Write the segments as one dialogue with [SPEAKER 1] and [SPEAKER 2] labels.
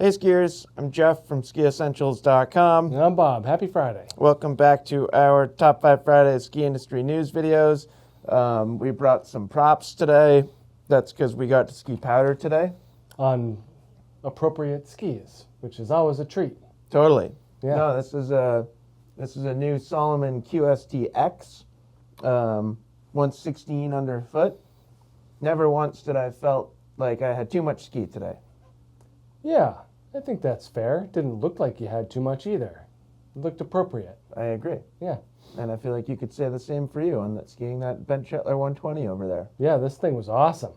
[SPEAKER 1] Hey skiers, I'm Jeff from skiessentials.com.
[SPEAKER 2] And I'm Bob. Happy Friday.
[SPEAKER 1] Welcome back to our Top 5 Friday ski industry news videos. We brought some props today. That's because we got to ski powder today.
[SPEAKER 2] On appropriate skis, which is always a treat.
[SPEAKER 1] Totally.
[SPEAKER 2] Yeah.
[SPEAKER 1] No, this is a new Salomon QST-X, 116 underfoot. Never once did I felt like I had too much ski today.
[SPEAKER 2] Yeah, I think that's fair. Didn't look like you had too much either. It looked appropriate.
[SPEAKER 1] I agree.
[SPEAKER 2] Yeah.
[SPEAKER 1] And I feel like you could say the same for you on that skiing that Ben Shetler 120 over there.
[SPEAKER 2] Yeah, this thing was awesome.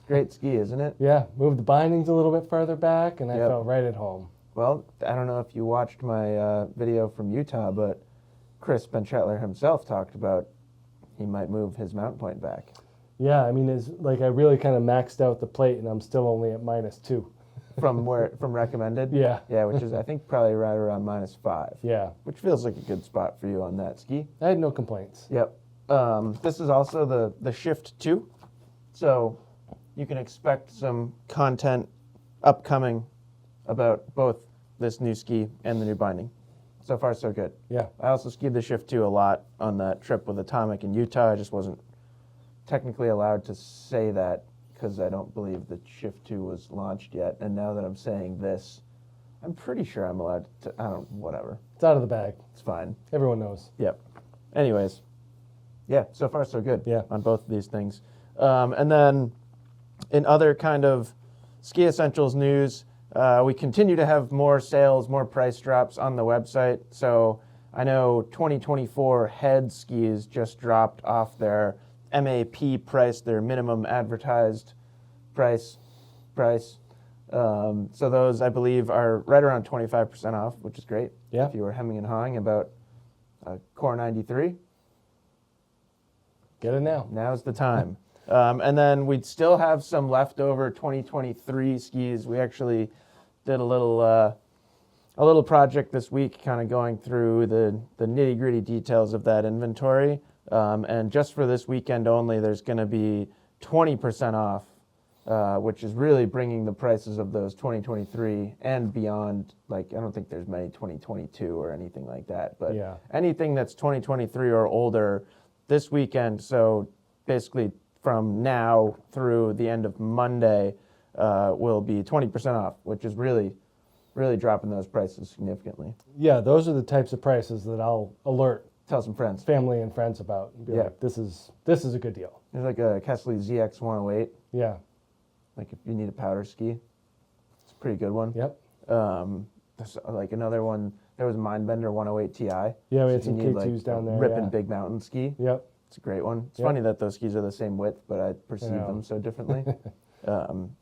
[SPEAKER 1] Great ski, isn't it?
[SPEAKER 2] Yeah, moved the bindings a little bit further back, and I
[SPEAKER 1] Yep.
[SPEAKER 2] felt right at home.
[SPEAKER 1] Well, I don't know if you watched my video from Utah, but Chris Ben Shetler himself talked about he might move his mount point back.
[SPEAKER 2] Yeah, I mean, it's like I really kind of maxed out the plate, and I'm still only at -2.
[SPEAKER 1] From recommended?
[SPEAKER 2] Yeah.
[SPEAKER 1] Yeah, which is, I think, probably right around -5.
[SPEAKER 2] Yeah,
[SPEAKER 1] Which feels like a good spot for you on that ski.
[SPEAKER 2] I had no complaints.
[SPEAKER 1] Yep. This is also the Shift 2. So you can expect some content upcoming about both this new ski and the new binding. So far, so good.
[SPEAKER 2] Yeah.
[SPEAKER 1] I also skied the Shift 2 a lot on that trip with Atomic in Utah. I just wasn't technically allowed to say that because I don't believe the Shift 2 was launched yet. And now that I'm saying this, I'm pretty sure I'm allowed to, whatever.
[SPEAKER 2] It's out of the bag.
[SPEAKER 1] It's fine.
[SPEAKER 2] Everyone knows.
[SPEAKER 1] Yep. Anyways, yeah, so far so good
[SPEAKER 2] Yeah.
[SPEAKER 1] on both of these things. And then in other kind of Ski Essentials news, we continue to have more sales, more price drops on the website. So I know 2024 head skis just dropped off their MAP price, their minimum advertised price. So those, I believe, are right around 25% off, which is great.
[SPEAKER 2] Yeah.
[SPEAKER 1] If you were hemming and hawing about Core 93,
[SPEAKER 2] Get it now.
[SPEAKER 1] now's the time. And then we'd still have some leftover 2023 skis. We actually did a little project this week, kind of going through the nitty-gritty details of that inventory. And just for this weekend only, there's going to be 20% off, which is really bringing the prices of those 2023 and beyond. Like, I don't think there's many 2022 or anything like that, but
[SPEAKER 2] Yeah.
[SPEAKER 1] anything that's 2023 or older this weekend. So basically from now through the end of Monday will be 20% off, which is really dropping those prices significantly.
[SPEAKER 2] Yeah, those are the types of prices that I'll alert
[SPEAKER 1] Tell some friends.
[SPEAKER 2] family and friends about and be
[SPEAKER 1] Yeah.
[SPEAKER 2] like, this is a good deal.
[SPEAKER 1] There's like a Kesley ZX 108.
[SPEAKER 2] Yeah.
[SPEAKER 1] Like if you need a powder ski, it's a pretty good one.
[SPEAKER 2] Yep.
[SPEAKER 1] There's like another one. There was a Mindbender 108 Ti.
[SPEAKER 2] Yeah, we had
[SPEAKER 1] So
[SPEAKER 2] some
[SPEAKER 1] if you need,
[SPEAKER 2] K2s
[SPEAKER 1] like,
[SPEAKER 2] down
[SPEAKER 1] a
[SPEAKER 2] there.
[SPEAKER 1] ripping
[SPEAKER 2] Yeah.
[SPEAKER 1] big mountain ski.
[SPEAKER 2] Yep.
[SPEAKER 1] It's a great one. It's
[SPEAKER 2] Yep.
[SPEAKER 1] funny that those skis are the same width, but I perceive
[SPEAKER 2] know.
[SPEAKER 1] them so differently.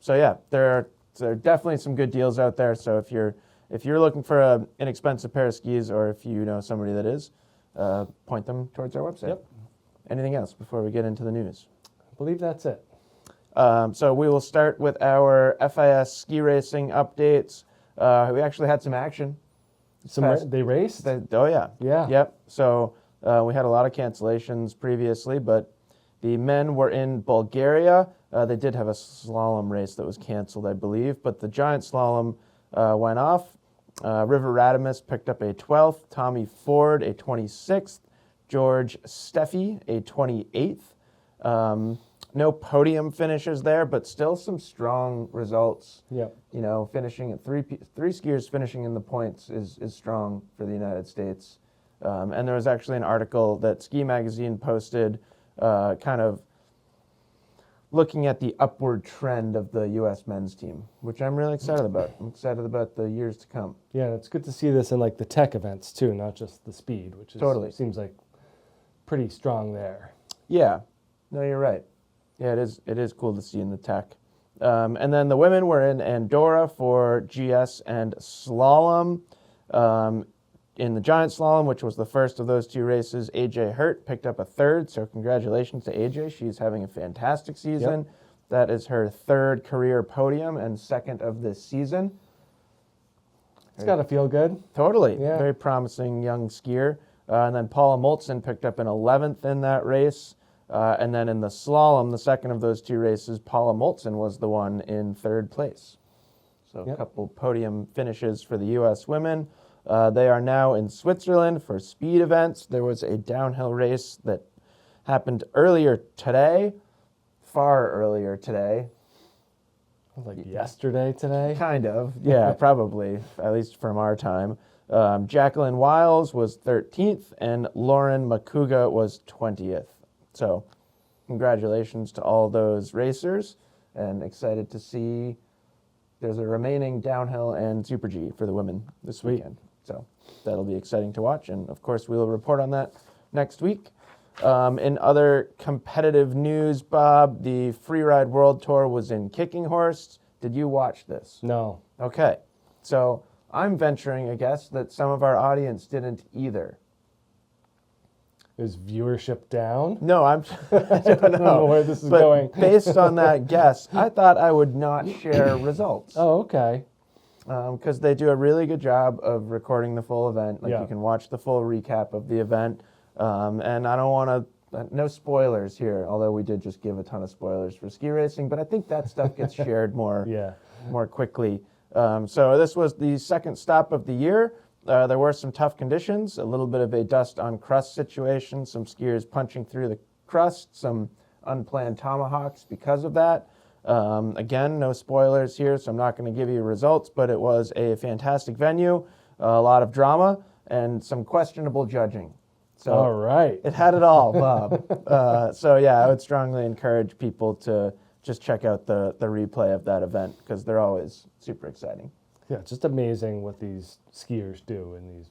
[SPEAKER 1] So yeah, there are definitely some good deals out there. So if you're looking for an inexpensive pair of skis, or if you know somebody that is, point them towards our website.
[SPEAKER 2] Yep.
[SPEAKER 1] Anything else before we get into the news?
[SPEAKER 2] I believe that's it.
[SPEAKER 1] So we will start with our FIS ski racing updates. We actually had some action.
[SPEAKER 2] They raced?
[SPEAKER 1] Oh, yeah.
[SPEAKER 2] Yeah.
[SPEAKER 1] Yep. So we had a lot of cancellations previously, but the men were in Bulgaria. They did have a slalom race that was canceled, I believe, but the giant slalom went off. River Radamus picked up a 12th, Tommy Ford a 26th, George Steffi a 28th. No podium finishes there, but still some strong results.
[SPEAKER 2] Yep.
[SPEAKER 1] You know, finishing at three skiers finishing in the points is strong for the United States. And there was actually an article that Ski Magazine posted kind of looking at the upward trend of the U.S. men's team, which I'm really excited about. I'm excited about the years to come.
[SPEAKER 2] Yeah, it's good to see this in like the tech events too, not just the speed, which is,
[SPEAKER 1] Totally.
[SPEAKER 2] seems like pretty strong there.
[SPEAKER 1] Yeah. No, you're right. Yeah, it is cool to see in the tech. And then the women were in Andorra for GS and slalom. In the giant slalom, which was the first of those two races, AJ Hurt picked up a 3rd, so congratulations to AJ. She's having a fantastic season.
[SPEAKER 2] Yep.
[SPEAKER 1] That is her 3rd career podium and 2nd of this season.
[SPEAKER 2] It's got to feel good.
[SPEAKER 1] Totally.
[SPEAKER 2] Yeah.
[SPEAKER 1] Very promising young skier. And then Paula Moltzen picked up an 11th in that race. And then in the slalom, the second of those two races, Paula Moltzen was the one in 3rd place. So
[SPEAKER 2] Yep.
[SPEAKER 1] a couple podium finishes for the U.S. women. They are now in Switzerland for speed events. There was a downhill race that happened earlier today, far earlier today.
[SPEAKER 2] Like yesterday, today?
[SPEAKER 1] Kind of, yeah, probably, at least from our time. Jacqueline Wiles was 13th, and Lauren Makuga was 20th. So, congratulations to all those racers, and excited to see there's a remaining downhill and Super G for the women this weekend. So, that'll be exciting to watch, and of course, we will report on that next week. In other competitive news, Bob, the Freeride World Tour was in Kickinghorst. Did you watch this?
[SPEAKER 2] No.
[SPEAKER 1] Okay. So I'm venturing a guess that some of our audience didn't either.
[SPEAKER 2] Is viewership down?
[SPEAKER 1] No, I don't know
[SPEAKER 2] where this is
[SPEAKER 1] but
[SPEAKER 2] going.
[SPEAKER 1] Based on that guess, I thought I would not share results.
[SPEAKER 2] Oh, okay.
[SPEAKER 1] Because they do a really good job of recording the full event. Like,
[SPEAKER 2] Yeah.
[SPEAKER 1] you can watch the full recap of the event. And I don't want to, no spoilers here, although we did just give a ton of spoilers for ski racing, but I think that stuff gets shared more,
[SPEAKER 2] Yeah.
[SPEAKER 1] more quickly. So this was the second stop of the year. There were some tough conditions, a little bit of a dust on crust situation, some skiers punching through the crust, some unplanned tomahawks because of that. Again, no spoilers here, so I'm not going to give you results, but it was a fantastic venue, a lot of drama, and some questionable judging. So
[SPEAKER 2] All right.
[SPEAKER 1] it had it all, Bob. So yeah, I would strongly encourage people to just check out the replay of that event, because they're always super exciting.
[SPEAKER 2] Yeah, it's just amazing what these skiers do in these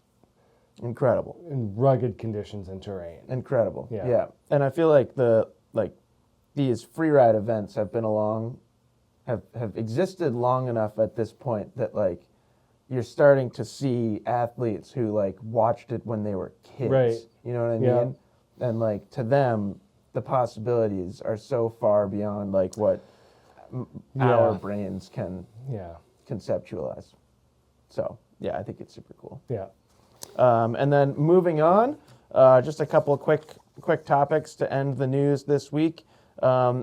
[SPEAKER 1] Incredible.
[SPEAKER 2] in rugged conditions and terrain.
[SPEAKER 1] Incredible.
[SPEAKER 2] Yeah.
[SPEAKER 1] Yeah. And I feel like these freeride events have been have existed long enough at this point that like you're starting to see athletes who like watched it when they were kids.
[SPEAKER 2] Right.
[SPEAKER 1] You know what I
[SPEAKER 2] Yeah.
[SPEAKER 1] mean? And like to them, the possibilities are so far beyond like what our
[SPEAKER 2] Yeah.
[SPEAKER 1] brains can
[SPEAKER 2] Yeah.
[SPEAKER 1] conceptualize. So yeah, I think it's super cool.
[SPEAKER 2] Yeah.
[SPEAKER 1] And then moving on, just a couple of quick topics to end the news this week.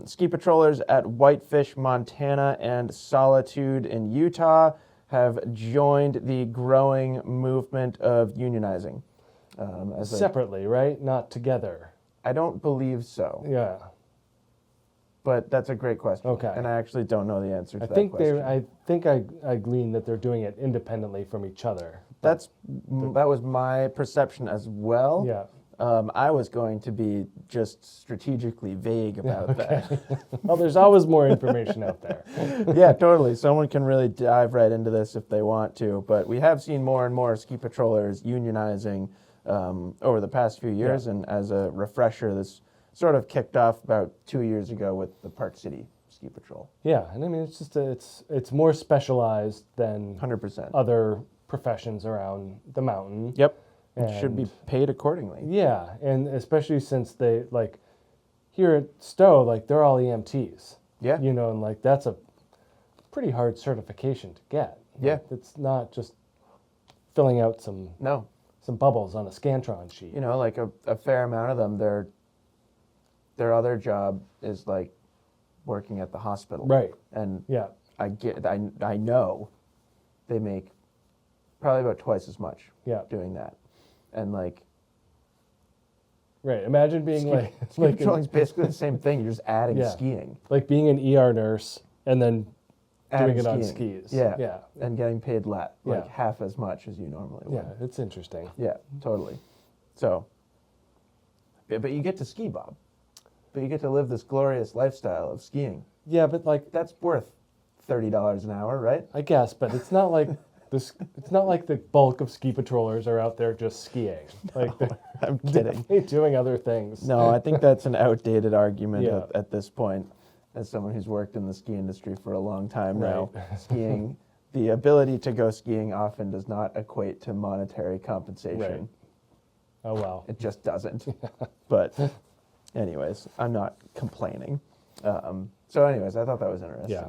[SPEAKER 1] Ski patrollers at Whitefish, Montana, and Solitude in Utah have joined the growing movement of unionizing.
[SPEAKER 2] Separately, right? Not together.
[SPEAKER 1] I don't believe so,
[SPEAKER 2] Yeah.
[SPEAKER 1] but that's a great question.
[SPEAKER 2] Okay.
[SPEAKER 1] And I actually don't know the answer to
[SPEAKER 2] I
[SPEAKER 1] that
[SPEAKER 2] think
[SPEAKER 1] question.
[SPEAKER 2] I think I gleaned that they're doing it independently from each other.
[SPEAKER 1] That was my perception as well.
[SPEAKER 2] Yeah.
[SPEAKER 1] I was going to be just strategically vague about that.
[SPEAKER 2] Well, there's always more information out there.
[SPEAKER 1] Yeah, totally. Someone can really dive right into this if they want to. But we have seen more and more ski patrollers unionizing over the past few years.
[SPEAKER 2] Yeah.
[SPEAKER 1] And as a refresher, this sort of kicked off about 2 years ago with the Park City Ski Patrol.
[SPEAKER 2] Yeah, and I mean it's just it's more specialized than
[SPEAKER 1] 100%.
[SPEAKER 2] other professions around the mountain.
[SPEAKER 1] Yep. It should be
[SPEAKER 2] And-
[SPEAKER 1] paid accordingly.
[SPEAKER 2] Yeah, and especially since they like here at Stowe, like they're all EMTs.
[SPEAKER 1] Yeah.
[SPEAKER 2] You know, and like that's a pretty hard certification to get.
[SPEAKER 1] Yeah.
[SPEAKER 2] Like, it's not just filling out some
[SPEAKER 1] No.
[SPEAKER 2] bubbles on a Scantron sheet.
[SPEAKER 1] You know, like a fair amount of them, their other job is like working at the hospital.
[SPEAKER 2] Right.
[SPEAKER 1] And
[SPEAKER 2] Yeah.
[SPEAKER 1] I know they make probably about twice as much
[SPEAKER 2] Yeah.
[SPEAKER 1] doing that. And like
[SPEAKER 2] Right. Imagine being like
[SPEAKER 1] ski
[SPEAKER 2] like,
[SPEAKER 1] patrolling is basically the same thing. You're just adding
[SPEAKER 2] Yeah.
[SPEAKER 1] skiing.
[SPEAKER 2] like being an ER nurse and then
[SPEAKER 1] Adding
[SPEAKER 2] doing it on
[SPEAKER 1] skiing.
[SPEAKER 2] skis.
[SPEAKER 1] Yeah.
[SPEAKER 2] Yeah.
[SPEAKER 1] And getting paid like
[SPEAKER 2] Yeah.
[SPEAKER 1] half as much as you normally would.
[SPEAKER 2] Yeah. It's interesting.
[SPEAKER 1] Yeah, totally. So, but you get to ski, Bob. But you get to live this glorious lifestyle of skiing.
[SPEAKER 2] Yeah, but like
[SPEAKER 1] That's worth $30 an hour, right?
[SPEAKER 2] I guess, but it's not like this. It's not like the bulk of ski patrollers are out there just skiing. Like they're
[SPEAKER 1] I'm kidding.
[SPEAKER 2] definitely doing other things.
[SPEAKER 1] No, I think that's an outdated argument
[SPEAKER 2] Yeah.
[SPEAKER 1] at this point. As someone who's worked in the ski industry for a long time now,
[SPEAKER 2] Right.
[SPEAKER 1] skiing, the ability to go skiing often does not equate to monetary compensation.
[SPEAKER 2] Right. Oh well.
[SPEAKER 1] It just doesn't. But anyways, I'm not complaining. So anyways, I thought that was interesting.
[SPEAKER 2] Yeah.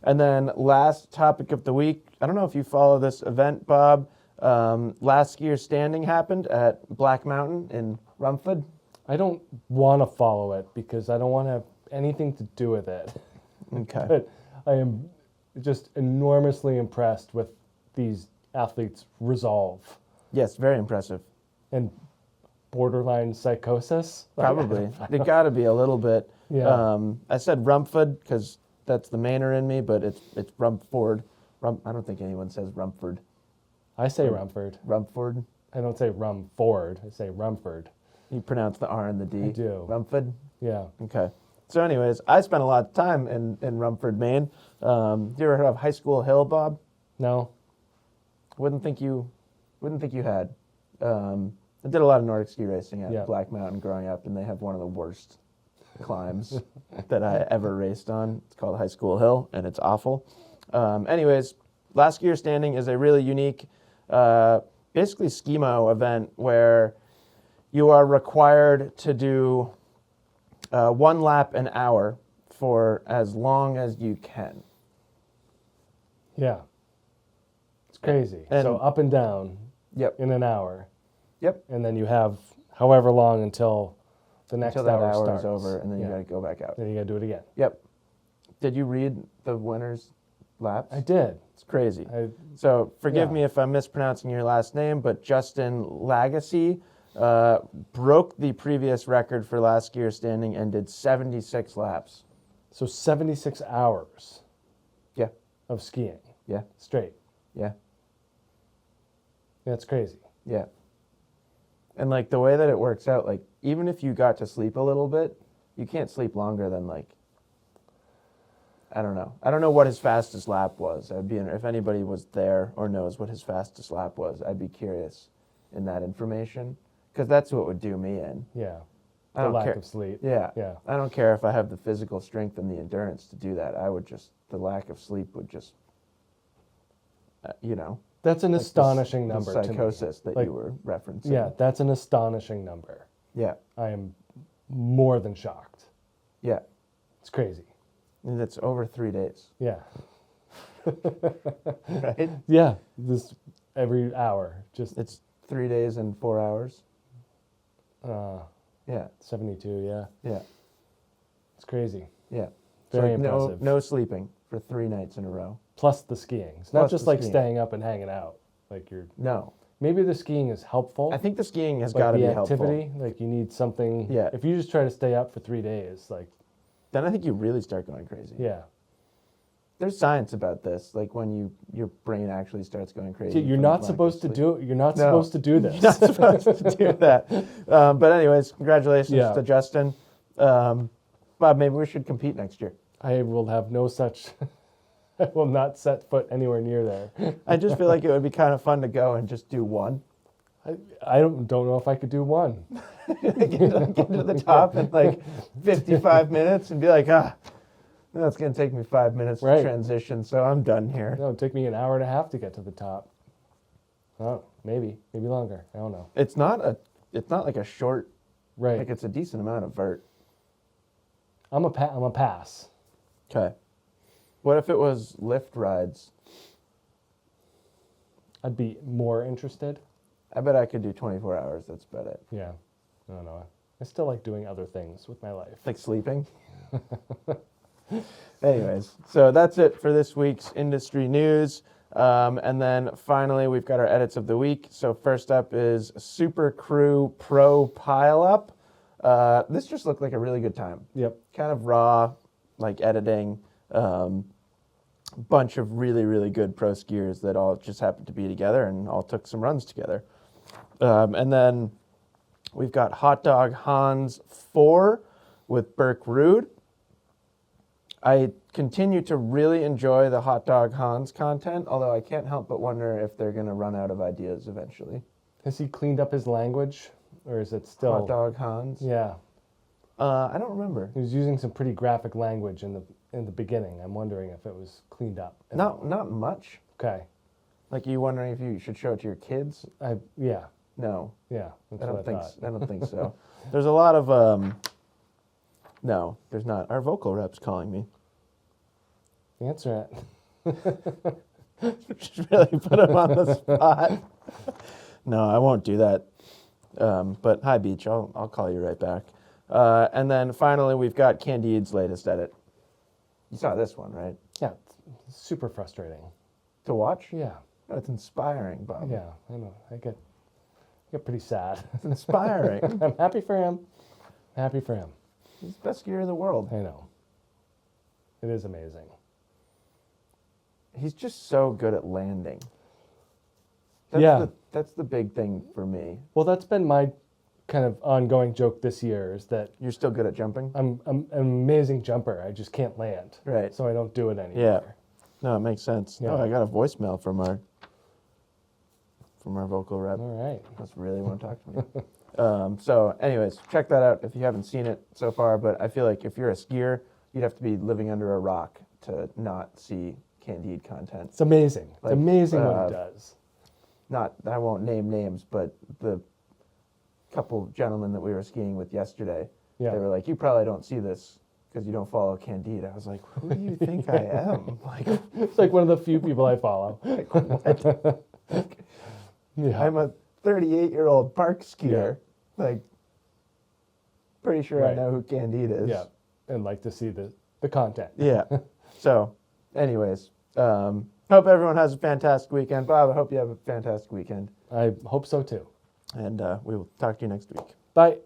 [SPEAKER 1] And then last topic of the week, I don't know if you follow this event, Bob. Last skier standing happened at Black Mountain in Rumford.
[SPEAKER 2] I don't want to follow it because I don't want to have anything to do with it.
[SPEAKER 1] Okay.
[SPEAKER 2] But I am just enormously impressed with these athletes' resolve
[SPEAKER 1] Yes, very impressive.
[SPEAKER 2] and borderline psychosis.
[SPEAKER 1] Probably. It got to be a little bit.
[SPEAKER 2] Yeah.
[SPEAKER 1] I said Rumford because that's the Mainer in me, but it's Rumford. I don't think anyone says Rumford.
[SPEAKER 2] I say Rumford.
[SPEAKER 1] Rumford.
[SPEAKER 2] I don't say Rumford. I say Rumford.
[SPEAKER 1] You pronounce the R and the D.
[SPEAKER 2] I do.
[SPEAKER 1] Rumford.
[SPEAKER 2] Yeah.
[SPEAKER 1] Okay. So, anyways, I spent a lot of time in Rumford, Maine. You ever heard of High School Hill, Bob?
[SPEAKER 2] No.
[SPEAKER 1] Wouldn't think you had. I did a lot of Nordic ski racing at Black Mountain growing up, and they have one of the worst climbs that I ever raced on. It's called High School Hill, and it's awful. Anyways, last skier standing is a really unique, basically skimo event where you are required to do 1 lap an hour for as long as you can.
[SPEAKER 2] Yeah. It's crazy.
[SPEAKER 1] And-
[SPEAKER 2] so up and down
[SPEAKER 1] Yep.
[SPEAKER 2] in an hour.
[SPEAKER 1] Yep.
[SPEAKER 2] And then you have however long until the next
[SPEAKER 1] Until that
[SPEAKER 2] hour
[SPEAKER 1] hour
[SPEAKER 2] starts.
[SPEAKER 1] is over, and then you
[SPEAKER 2] Yeah.
[SPEAKER 1] got to go back out.
[SPEAKER 2] Then you got to do it again.
[SPEAKER 1] Yep. Did you read the winner's laps?
[SPEAKER 2] I did.
[SPEAKER 1] It's crazy.
[SPEAKER 2] I,
[SPEAKER 1] So forgive
[SPEAKER 2] Yeah.
[SPEAKER 1] me if I'm mispronouncing your last name, but Justin Lagasse broke the previous record for last skier standing and did 76 laps.
[SPEAKER 2] so 76 hours
[SPEAKER 1] Yeah.
[SPEAKER 2] of skiing
[SPEAKER 1] Yeah.
[SPEAKER 2] straight.
[SPEAKER 1] Yeah.
[SPEAKER 2] That's crazy.
[SPEAKER 1] Yeah. And like the way that it works out, like even if you got to sleep a little bit, you can't sleep longer than like, I don't know. I don't know what his fastest lap was. If anybody was there or knows what his fastest lap was, I'd be curious in that information because that's what would do me in.
[SPEAKER 2] Yeah.
[SPEAKER 1] I
[SPEAKER 2] The
[SPEAKER 1] don't
[SPEAKER 2] lack
[SPEAKER 1] care.
[SPEAKER 2] of sleep.
[SPEAKER 1] Yeah.
[SPEAKER 2] Yeah.
[SPEAKER 1] I don't care if I have the physical strength and the endurance to do that. The lack of sleep would just,
[SPEAKER 2] That's an
[SPEAKER 1] like
[SPEAKER 2] astonishing
[SPEAKER 1] the
[SPEAKER 2] number to me.
[SPEAKER 1] psychosis that
[SPEAKER 2] Like,
[SPEAKER 1] you were referencing.
[SPEAKER 2] Yeah, that's an astonishing number.
[SPEAKER 1] Yeah.
[SPEAKER 2] I am more than shocked.
[SPEAKER 1] Yeah.
[SPEAKER 2] It's crazy.
[SPEAKER 1] And it's over 3 days,
[SPEAKER 2] Yeah.
[SPEAKER 1] right?
[SPEAKER 2] Yeah. This every hour. Just
[SPEAKER 1] It's 3 days and 4 hours.
[SPEAKER 2] 72, yeah.
[SPEAKER 1] Yeah.
[SPEAKER 2] It's crazy.
[SPEAKER 1] Yeah.
[SPEAKER 2] Very
[SPEAKER 1] So
[SPEAKER 2] impressive.
[SPEAKER 1] no sleeping for 3 nights in a row.
[SPEAKER 2] Plus the skiing. It's not
[SPEAKER 1] Plus
[SPEAKER 2] just
[SPEAKER 1] the
[SPEAKER 2] like
[SPEAKER 1] skiing.
[SPEAKER 2] staying up and hanging out. Like
[SPEAKER 1] No.
[SPEAKER 2] maybe the skiing is helpful.
[SPEAKER 1] I think the skiing has
[SPEAKER 2] like
[SPEAKER 1] got to
[SPEAKER 2] the
[SPEAKER 1] be helpful.
[SPEAKER 2] activity, like you need something.
[SPEAKER 1] Yeah.
[SPEAKER 2] If you just try to stay up for 3 days, like,
[SPEAKER 1] Then I think you really start going crazy.
[SPEAKER 2] yeah.
[SPEAKER 1] There's science about this, like when your brain actually starts going crazy.
[SPEAKER 2] You're
[SPEAKER 1] from
[SPEAKER 2] not
[SPEAKER 1] lack of
[SPEAKER 2] supposed to
[SPEAKER 1] sleep.
[SPEAKER 2] do. You're not
[SPEAKER 1] No.
[SPEAKER 2] supposed to do this.
[SPEAKER 1] You're not supposed to do that. But anyways, congratulations
[SPEAKER 2] Yeah.
[SPEAKER 1] to Justin. Bob, maybe we should compete next year.
[SPEAKER 2] I will have no such. I will not set foot anywhere near there.
[SPEAKER 1] I just feel like it would be kind of fun to go and just do one.
[SPEAKER 2] I don't know if I could do one.
[SPEAKER 1] Get to the top in like 55 minutes and be like, that's going to take me 5 minutes
[SPEAKER 2] Right.
[SPEAKER 1] to transition, so I'm done here.
[SPEAKER 2] No, it took me an hour and a half to get to the top. Oh, maybe longer. I don't know.
[SPEAKER 1] It's not like a short,
[SPEAKER 2] Right.
[SPEAKER 1] like it's a decent amount of vert.
[SPEAKER 2] I'm a pass.
[SPEAKER 1] Okay. What if it was lift rides?
[SPEAKER 2] I'd be more interested.
[SPEAKER 1] I bet I could do 24 hours. That's about it.
[SPEAKER 2] Yeah. I don't know. I still like doing other things with my life.
[SPEAKER 1] Like sleeping. Anyways, so that's it for this week's industry news. And then finally, we've got our edits of the week. So first up is Super Crew Pro Pileup. This just looked like a really good time.
[SPEAKER 2] Yep.
[SPEAKER 1] Kind of raw, like editing. Bunch of really, really good pro skiers that all just happened to be together and all took some runs together. And then we've got Hot Dog Hans 4 with Burke Rude. I continue to really enjoy the Hot Dog Hans content, although I can't help but wonder if they're going to run out of ideas eventually.
[SPEAKER 2] Has he cleaned up his language, or is it still?
[SPEAKER 1] Hot Dog Hans?
[SPEAKER 2] Yeah.
[SPEAKER 1] I don't remember.
[SPEAKER 2] He was using some pretty graphic language in the beginning. I'm wondering if it was cleaned up.
[SPEAKER 1] Not much.
[SPEAKER 2] Okay.
[SPEAKER 1] Like, are you wondering if you should show it to your kids?
[SPEAKER 2] Yeah.
[SPEAKER 1] No.
[SPEAKER 2] Yeah. That's
[SPEAKER 1] I
[SPEAKER 2] what
[SPEAKER 1] don't
[SPEAKER 2] I
[SPEAKER 1] think.
[SPEAKER 2] thought.
[SPEAKER 1] I don't think so. There's a lot of. No, there's not. Our vocal rep's calling me.
[SPEAKER 2] Answer it.
[SPEAKER 1] Just really put him on the spot. No, I won't do that. But hi, Beach. I'll call you right back. And then finally, we've got Candide's latest edit. You saw this one, right?
[SPEAKER 2] Yeah. It's super frustrating.
[SPEAKER 1] To watch?
[SPEAKER 2] Yeah.
[SPEAKER 1] It's inspiring, Bob.
[SPEAKER 2] Yeah, I know. I get pretty sad.
[SPEAKER 1] It's inspiring.
[SPEAKER 2] I'm happy for him. Happy for him.
[SPEAKER 1] He's the best skier in the world.
[SPEAKER 2] I know. It is amazing.
[SPEAKER 1] He's just so good at landing. That's the big thing for me.
[SPEAKER 2] Well, that's been my kind of ongoing joke this year is that
[SPEAKER 1] You're still good at jumping?
[SPEAKER 2] I'm an amazing jumper. I just can't land.
[SPEAKER 1] Right.
[SPEAKER 2] So I don't do it anymore.
[SPEAKER 1] Yeah. No, it makes sense.
[SPEAKER 2] Yeah.
[SPEAKER 1] Oh, I got a voicemail from our vocal rep.
[SPEAKER 2] All right.
[SPEAKER 1] Must really want to talk to me. So anyways, check that out if you haven't seen it so far. But I feel like if you're a skier, you'd have to be living under a rock to not see Candide content.
[SPEAKER 2] It's amazing. It's
[SPEAKER 1] Like,
[SPEAKER 2] amazing what it does.
[SPEAKER 1] I won't name names, but the couple gentlemen that we were skiing with yesterday,
[SPEAKER 2] Yeah.
[SPEAKER 1] they were like, you probably don't see this because you don't follow Candide. I was like, who do you think I am? Like,
[SPEAKER 2] It's like one of the few people I follow.
[SPEAKER 1] like what?
[SPEAKER 2] Yeah.
[SPEAKER 1] I'm a 38-year-old park skier. Like, pretty sure I
[SPEAKER 2] Right.
[SPEAKER 1] know who Candide is.
[SPEAKER 2] Yeah. And like to see the content.
[SPEAKER 1] Yeah. So, anyways, hope everyone has a fantastic weekend. Bob, I hope you have a fantastic weekend.
[SPEAKER 2] I hope so too.
[SPEAKER 1] And we will talk to you next week.
[SPEAKER 2] Bye.